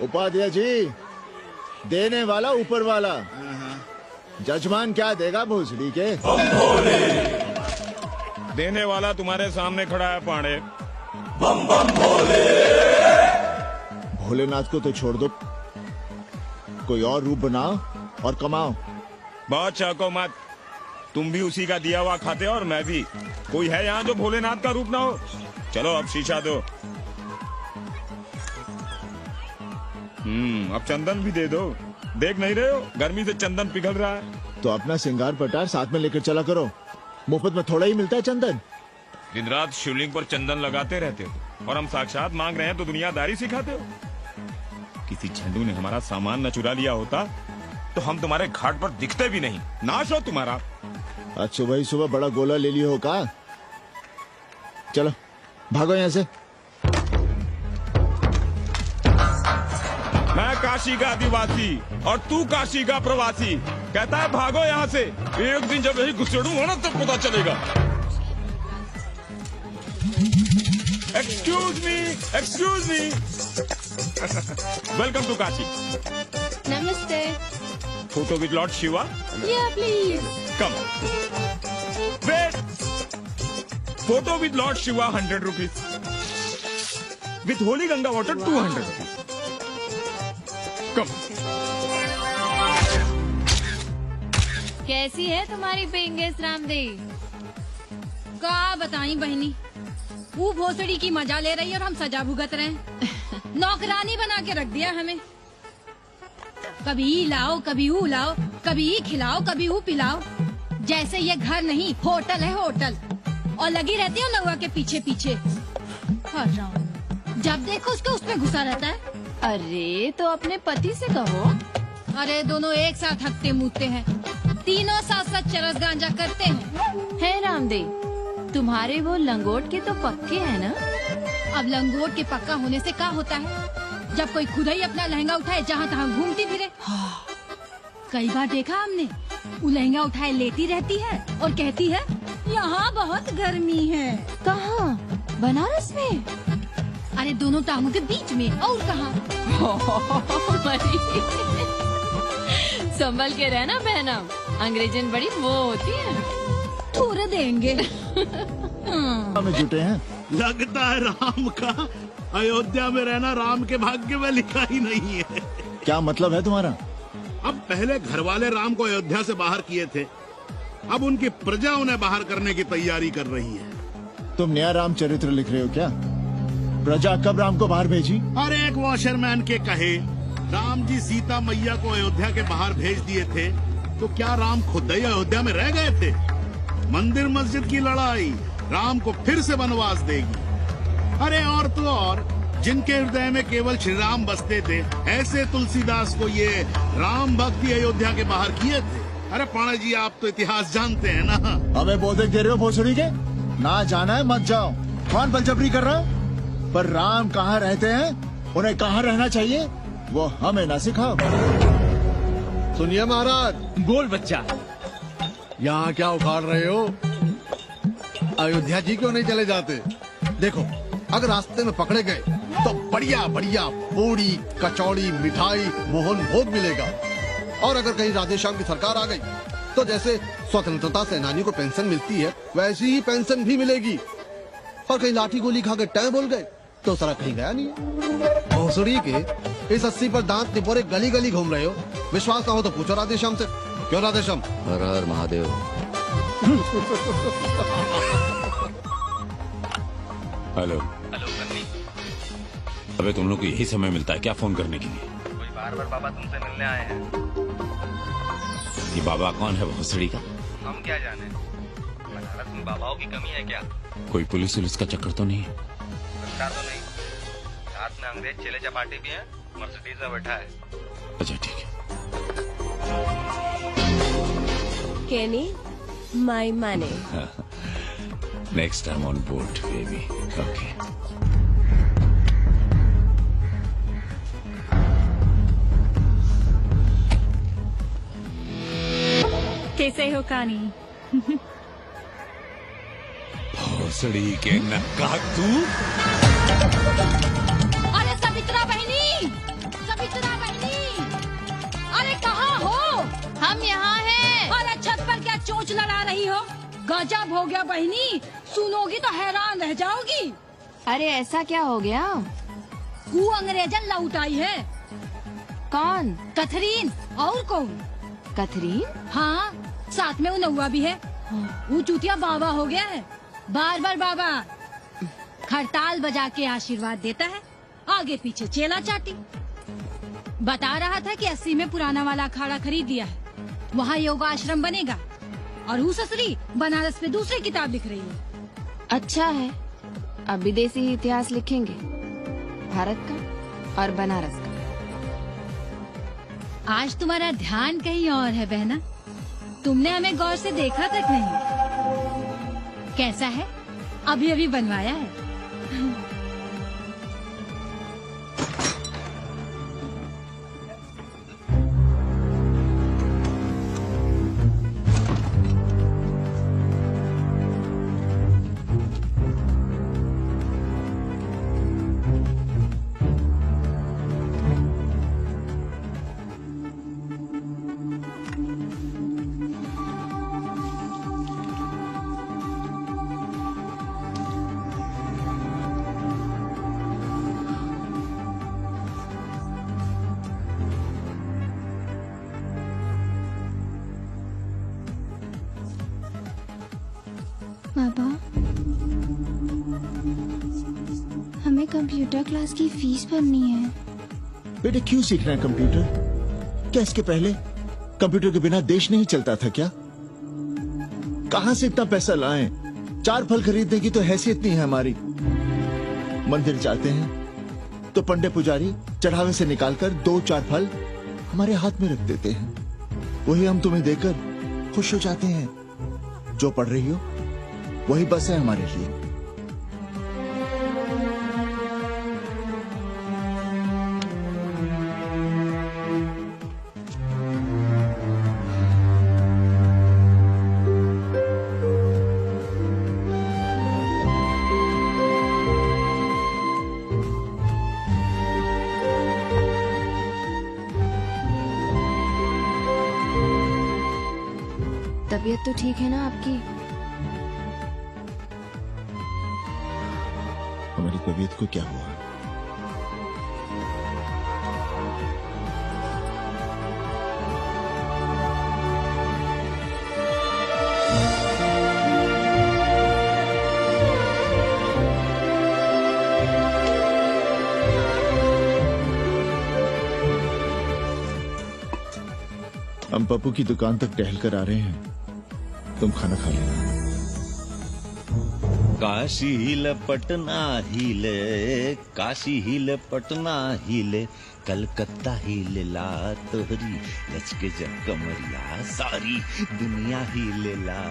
उपाध्याय जी, देने वाला ऊपर वाला। जजमान क्या देगा भोसड़ी के? देने वाला तुम्हारे सामने खड़ा है पांडे। भोलेनाथ को तो छोड़ दो, कोई और रूप बनाओ और कमाओ। बहुत चाको मत, तुम भी उसी का दिया हुआ खाते हो और मैं भी। कोई है यहाँ जो भोलेनाथ का रूप ना हो? चलो अब शीशा दो। अब चंदन भी दे दो। देख नहीं रहे हो गर्मी से चंदन पिघल रहा है। तो अपना सिंगार पटार साथ में लेकर चला करो, मुफ्त में थोड़ा ही मिलता है चंदन। दिन रात शिवलिंग पर चंदन लगाते रहते हो और हम साक्षात मांग रहे हैं तो दुनियादारी सिखाते हो। किसी झंडू ने हमारा सामान न चुरा लिया होता तो हम तुम्हारे घाट पर दिखते भी नहीं। नाश हो तुम्हारा। आज सुबह ही सुबह बड़ा गोला ले लियो हो का? चलो भागो यहाँ से। मैं काशी का आदिवासी और तू काशी का प्रवासी। कहता है भागो यहाँ से। एक दिन जब यही घुसेड़ूंगा ना तब पता चलेगा। Excuse me welcome to Kashi. Namaste. Photo with lord Shiva. Yeah please. Come wait. Photo with lord Shiva 100 rupees. With holy Ganga water 200 rupees. Come. कैसी है तुम्हारी पेंगेस रामदेव? का बताई बहनी, वो भोसड़ी की मजा ले रही है और हम सजा भुगत रहे हैं। नौकरानी बना के रख दिया हमें। कभी ई लाओ, कभी ऊ लाओ, कभी ई खिलाओ, कभी ऊ पिलाओ। जैसे ये घर नहीं होटल है होटल। और लगी रहती है नौआ के पीछे पीछे। जब देखो उसके उसमें घुसा रहता है। अरे तो अपने पति से कहो। अरे दोनों एक साथ हकते मूते हैं, तीनों साथ साथ चरस गांजा करते हैं। है रामदेव, तुम्हारे वो लंगोट के तो पक्के हैं ना? अब लंगोट के पक्का होने से क्या होता है? जब कोई खुद ही अपना लहंगा उठाए जहाँ तहाँ घूमती फिरे। कई बार देखा हमने, वो लहंगा उठाए लेती रहती है और कहती है यहाँ बहुत गर्मी है। कहाँ? बनारस में? अरे दोनों टांगों के बीच में। और कहाँ? संभल के रहना बहना, अंग्रेजन बड़ी वो होती है। थोड़े देंगे। में जुटे हैं। लगता है राम का अयोध्या में रहना राम के भाग्य में लिखा ही नहीं है। क्या मतलब है तुम्हारा? अब पहले घर वाले राम को अयोध्या से बाहर किए थे, अब उनकी प्रजा उन्हें बाहर करने की तैयारी कर रही है। तुम नया रामचरित्र लिख रहे हो क्या? प्रजा कब राम को बाहर भेजी? और एक वॉशरमैन के कहे राम जी सीता मैया को अयोध्या के बाहर भेज दिए थे, तो क्या राम खुद ही अयोध्या में रह गए थे? मंदिर मस्जिद की लड़ाई राम को फिर से वनवास देगी। अरे और तो और, जिनके हृदय में केवल श्री राम बसते थे, ऐसे तुलसीदास को ये राम भक्ति अयोध्या के बाहर किए थे। अरे पाणा जी, आप तो इतिहास जानते हैं ना। हमें बोधक दे रहे हो भोसड़ी के? ना जाना है मत जाओ। कौन बलजबरी कर रहा है? पर राम कहाँ रहते हैं, उन्हें कहाँ रहना चाहिए, वो हमें ना सिखाओ। सुनिए महाराज। बोल बच्चा। यहाँ क्या उखाड़ रहे हो? अयोध्या जी क्यों नहीं चले जाते? देखो, अगर रास्ते में पकड़े गए तो बढ़िया बढ़िया पूड़ी कचौड़ी मिठाई मोहन भोग मिलेगा। और अगर कहीं राधेश्याम की सरकार आ गई तो जैसे स्वतंत्रता सेनानी को पेंशन मिलती है, वैसी ही पेंशन भी मिलेगी। और कहीं लाठी गोली खा के टै बोल गए तो सारा कहीं गया नहीं है। भोसड़ी के इस 80 पर दांत टिपोरे गली गली घूम रहे हो। विश्वास ना हो तो पूछो राधेश्याम से। क्यों राधेश्याम? हर हर महादेव। हेलो। अबे तुम लोग को यही समय मिलता है क्या फोन करने के लिए? कोई बार बार बाबा तुमसे मिलने आए हैं। ये बाबा कौन है भोसड़ी का? हम क्या जाने, बनारस में बाबाओं की कमी है क्या? कोई पुलिस वुलिस का चक्कर तो नहीं है? लगता तो नहीं। साथ में अंग्रेज चेले चपाटी भी हैं, मर्सिडीज में बैठा है। अच्छा ठीक है। Kenny, my money. Next time on board, baby. Okay. कैसे हो कानी? भोसड़ी के नक्का तू। अरे सवित्रा बहनी, गजब हो गया बहनी, सुनोगी तो हैरान रह जाओगी। अरे ऐसा क्या हो गया? वो अंग्रेजन लौट आई है। कौन? कथरीन, और कौन? कथरीन? हाँ, साथ में वो नौवा भी है। वो चूतिया बाबा हो गया है, बार बार बाबा। खड़ताल बजा के आशीर्वाद देता है, आगे पीछे चेला चाटी। बता रहा था कि 80 में पुराना वाला अखाड़ा खरीद लिया है, वहाँ योगा आश्रम बनेगा। और वो ससुरी बनारस में दूसरी किताब लिख रही है। अच्छा है, अब विदेशी इतिहास लिखेंगे, भारत का और बनारस का। आज तुम्हारा ध्यान कहीं और है बहना, तुमने हमें गौर से देखा तक नहीं। कैसा है? अभी अभी बनवाया है। पापा, हमें कंप्यूटर क्लास की फीस भरनी है। बेटे क्यों सीखना है कंप्यूटर? क्या इसके पहले कंप्यूटर के बिना देश नहीं चलता था क्या? कहां से इतना पैसा लाएं? 4 फल खरीदने की तो हैसियत नहीं है हमारी। मंदिर जाते हैं तो पंडे पुजारी चढ़ावे से निकालकर 2-4 फल हमारे हाथ में रख देते हैं, वही हम तुम्हें देकर खुश हो जाते हैं। जो पढ़ रही हो वही बस है हमारे लिए। तबीयत तो ठीक है ना आपकी? हमारी तबीयत को क्या हुआ? हम पप्पू की दुकान तक टहल कर आ रहे हैं, तुम खाना खा लेना। काशी हिले पटना हिले, काशी हिले पटना हिले, कलकत्ता हिले ला तोहरी लचके जब कमरिया, सारी दुनिया हिले ला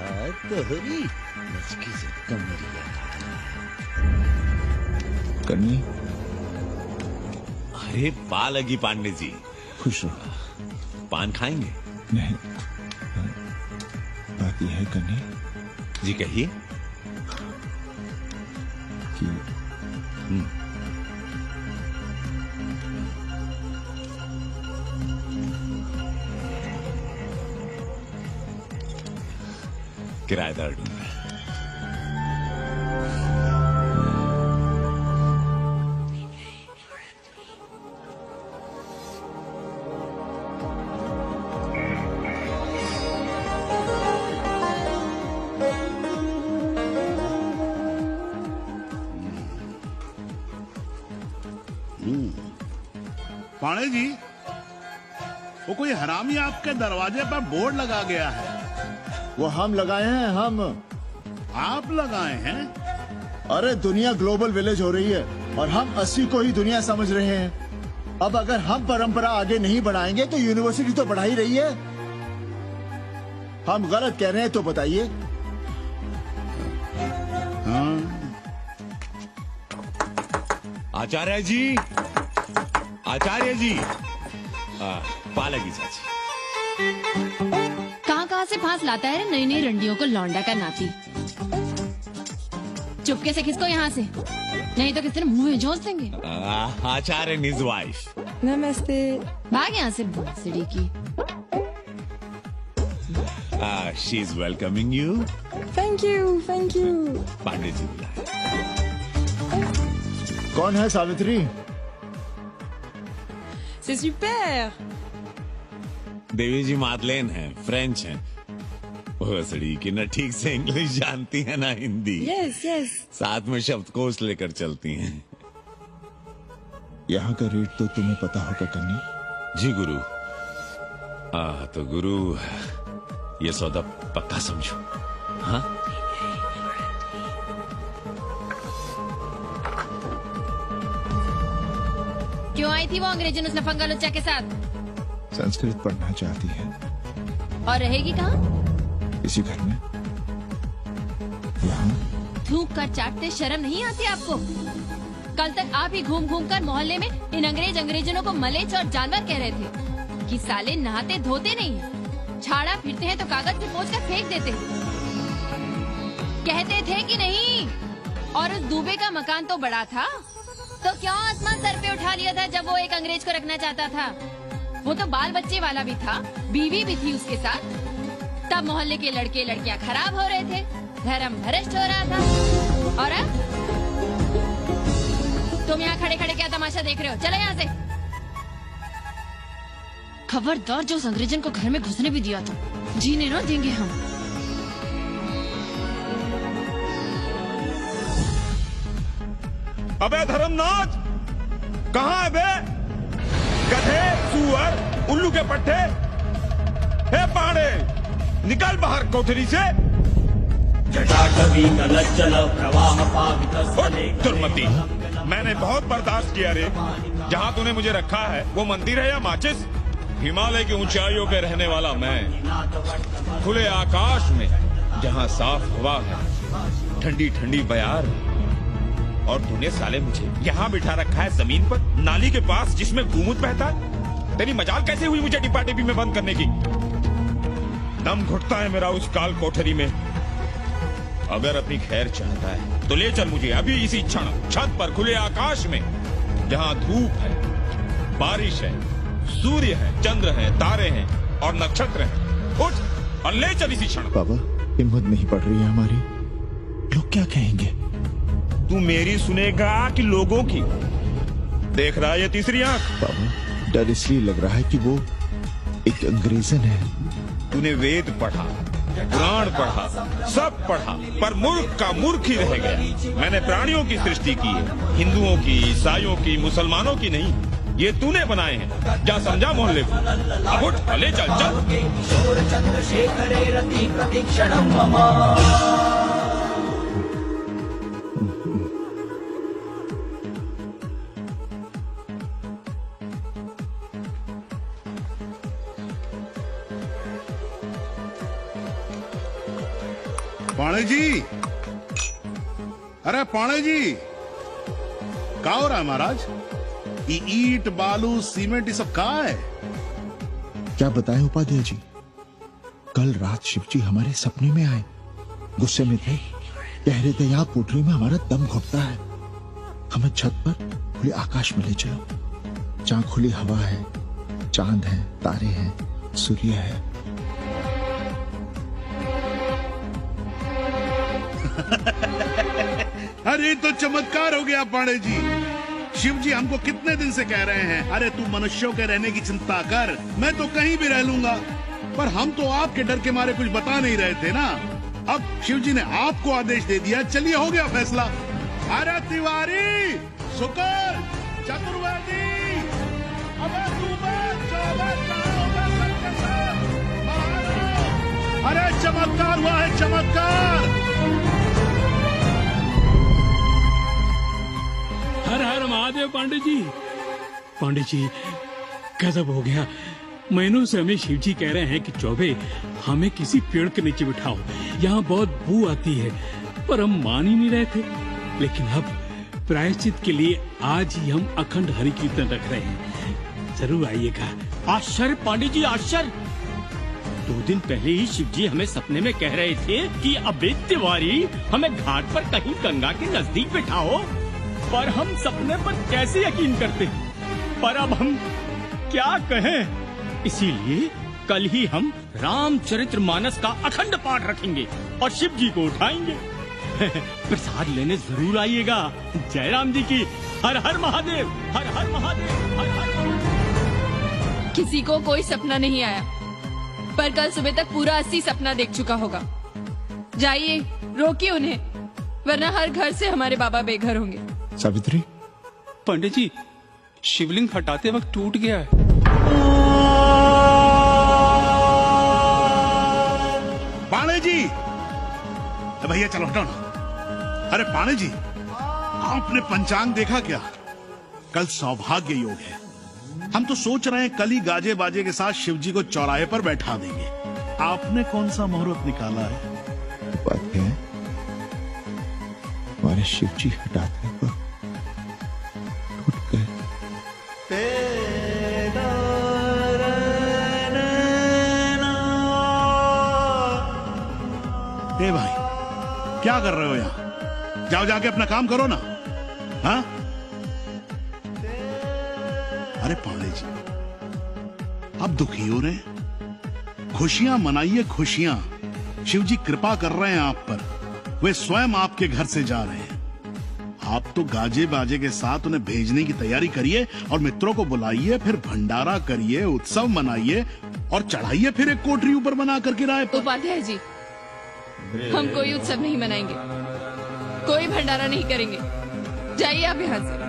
तोहरी लचके जब कमरिया। कन्नी, अरे पा लगी पांडे जी, खुश रहो। पान खाएंगे? नहीं, बात यह है कन्नी जी, कहिए। कि किराएदार ढूंढ रहे हैं। पाणे जी, वो कोई हरामी आपके दरवाजे पर बोर्ड लगा गया है। वो हम लगाए हैं, हम। आप लगाए हैं? अरे दुनिया ग्लोबल विलेज हो रही है और हम 80 को ही दुनिया समझ रहे हैं। अब अगर हम परंपरा आगे नहीं बढ़ाएंगे तो यूनिवर्सिटी तो बढ़ा ही रही है। हम गलत कह रहे हैं तो बताइए। हाँ। आचार्य जी, आचार्य जी, पालगी चाची। कहाँ से फांस लाता है नई नई रंडियों को लौंडा का नाती। चुपके से खिसको यहाँ से, नहीं तो किसी ने मुंह में झोंस देंगे। आचार्य and his wife. नमस्ते। भाग यहाँ से भोसड़ी की। She's welcoming you. Thank you. Pandey ji बुलाए। कौन है सावित्री? C'est super। देवी जी मादलेन है, फ्रेंच है। भोसड़ी की न ठीक से इंग्लिश जानती है ना हिंदी। Yes yes. साथ में शब्दकोश लेकर चलती हैं। यहाँ का रेट तो तुम्हें पता होगा कन्नी। जी गुरु। तो गुरु ये सौदा पक्का समझो। हाँ क्यों आई थी वो अंग्रेजन उस लफंगा लुच्चा के साथ? संस्कृत पढ़ना चाहती है। और रहेगी कहाँ? इसी घर में। यहाँ थूक कर चाटते शर्म नहीं आती आपको? कल तक आप ही घूम घूम कर मोहल्ले में इन अंग्रेजनों को मलेच और जानवर कह रहे थे कि साले नहाते धोते नहीं, छाड़ा फिरते हैं तो कागज से पोंछ कर फेंक देते हैं। कहते थे कि नहीं? और उस दूबे का मकान तो बड़ा था, तो क्यों आसमान सर पे उठा लिया था जब वो एक अंग्रेज को रखना चाहता था? वो तो बाल बच्चे वाला भी था, बीवी भी थी उसके साथ। तब मोहल्ले के लड़के लड़कियां खराब हो रहे थे, धर्म भ्रष्ट हो रहा था। और अब तुम यहाँ खड़े खड़े क्या तमाशा देख रहे हो? चलो यहाँ से। खबरदार, जो उस अंग्रेजन को घर में घुसने भी दिया था, जीने ना देंगे हम। अबे धर्मनाथ, कहाँ है बे? गधे, सुअर, उल्लू के पट्टे। हे पांडे, निकल बाहर कोठरी से। दुर्मति, मैंने बहुत बर्दाश्त किया रे। जहाँ तूने मुझे रखा है वो मंदिर है या माचिस? हिमालय की ऊंचाइयों पे रहने वाला मैं, खुले आकाश में जहाँ साफ हवा है, ठंडी ठंडी बयार, और तूने साले मुझे यहाँ बिठा रखा है जमीन पर, नाली के पास जिसमें गूमूत बहता है। तेरी मजाल कैसे हुई मुझे डिब्बा डिब्बी में बंद करने की? दम घुटता है मेरा उस काल कोठरी में। अगर अपनी खैर चाहता है तो ले चल मुझे अभी इसी क्षण छत पर खुले आकाश में, जहाँ धूप है, बारिश है, सूर्य है, चंद्र है, तारे हैं और नक्षत्र हैं। उठ और ले चल इसी क्षण। बाबा, हिम्मत नहीं पड़ रही है हमारी। लोग क्या कहेंगे? तू मेरी सुनेगा कि लोगों की? देख रहा है ये तीसरी आंख? बाबा, डर इसलिए लग रहा है कि वो एक अंग्रेजन है। तूने वेद पढ़ा, पुराण पढ़ा, सब पढ़ा, पर मूर्ख का मूर्ख ही रह गया। मैंने प्राणियों की सृष्टि की है, हिंदुओं की, ईसाइयों की, मुसलमानों की नहीं। ये तूने बनाए हैं। जा समझा मोहल्ले को। अब उठ, ले चल चल। पाणे जी, अरे पाणे जी, क्या हो रहा है महाराज? ये ईट बालू सीमेंट ये सब कहाँ है? क्या बताएं उपाध्याय जी, कल रात शिवजी हमारे सपने में आए। गुस्से में थे, कह रहे थे यहाँ कोठरी में हमारा दम घुटता है, हमें छत पर खुले आकाश में ले चलो, जहाँ खुली हवा है, चांद है, तारे हैं, सूर्य है। अरे तो चमत्कार हो गया पाणे जी। शिव जी हमको कितने दिन से कह रहे हैं, अरे तू मनुष्यों के रहने की चिंता कर, मैं तो कहीं भी रह लूंगा। पर हम तो आपके डर के मारे कुछ बता नहीं रहे थे ना। अब शिव जी ने आपको आदेश दे दिया, चलिए हो गया फैसला। अरे तिवारी, शुक्र, चतुर्वेदी, अबे तू बच, कहाँ होगा सबके साथ? महाराज, अरे चमत्कार हुआ है, चमत्कार। हर हर महादेव पांडे जी। पांडे जी, गजब हो गया। महीनों से हमें शिव जी कह रहे हैं कि चौबे हमें किसी पेड़ के नीचे बिठाओ, यहाँ बहुत बू आती है, पर हम मान ही नहीं रहे थे। लेकिन अब प्रायश्चित के लिए आज ही हम अखंड हरि कीर्तन रख रहे हैं, जरूर आइएगा। आश्चर्य पांडे जी, आश्चर्य। 2 दिन पहले ही शिव जी हमें सपने में कह रहे थे कि अबे तिवारी, हमें घाट पर कहीं गंगा के नजदीक बिठाओ, पर हम सपने पर कैसे यकीन करते। पर अब हम क्या कहें, इसीलिए कल ही हम रामचरितमानस का अखंड पाठ रखेंगे और शिव जी को उठाएंगे। प्रसाद लेने जरूर आइएगा। जय राम जी की। हर हर महादेव, हर हर महादेव, हर हर महादेव। किसी को कोई सपना नहीं आया, पर कल सुबह तक पूरा 80 सपना देख चुका होगा। जाइए, रोकिए उन्हें, वरना हर घर से हमारे बाबा बेघर होंगे। सावित्री, पंडित जी, शिवलिंग हटाते वक्त टूट गया है। पाणे जी, भैया चलो हटो ना। अरे पाणे जी, आपने पंचांग देखा क्या? कल सौभाग्य योग है। हम तो सोच रहे हैं कल ही गाजे बाजे के साथ शिव जी को चौराहे पर बैठा देंगे। आपने कौन सा मुहूर्त निकाला है? बात है हमारे शिव जी हटाते वक्त टूट गए। ए भाई, क्या कर रहे हो यहाँ? जाओ जाके अपना काम करो ना। हाँ? अरे पांडे जी, आप दुखी हो रहे हैं? खुशियां मनाइए, खुशियां। शिव जी कृपा कर रहे हैं आप पर। वे स्वयं आपके घर से जा रहे हैं। आप तो गाजे बाजे के साथ उन्हें भेजने की तैयारी करिए और मित्रों को बुलाइए, फिर भंडारा करिए, उत्सव मनाइए और चढ़ाइए फिर एक कोठरी ऊपर बना कर किराए पर। उपाध्याय जी, हम कोई उत्सव नहीं मनाएंगे, कोई भंडारा नहीं करेंगे। जाइए आप यहाँ से।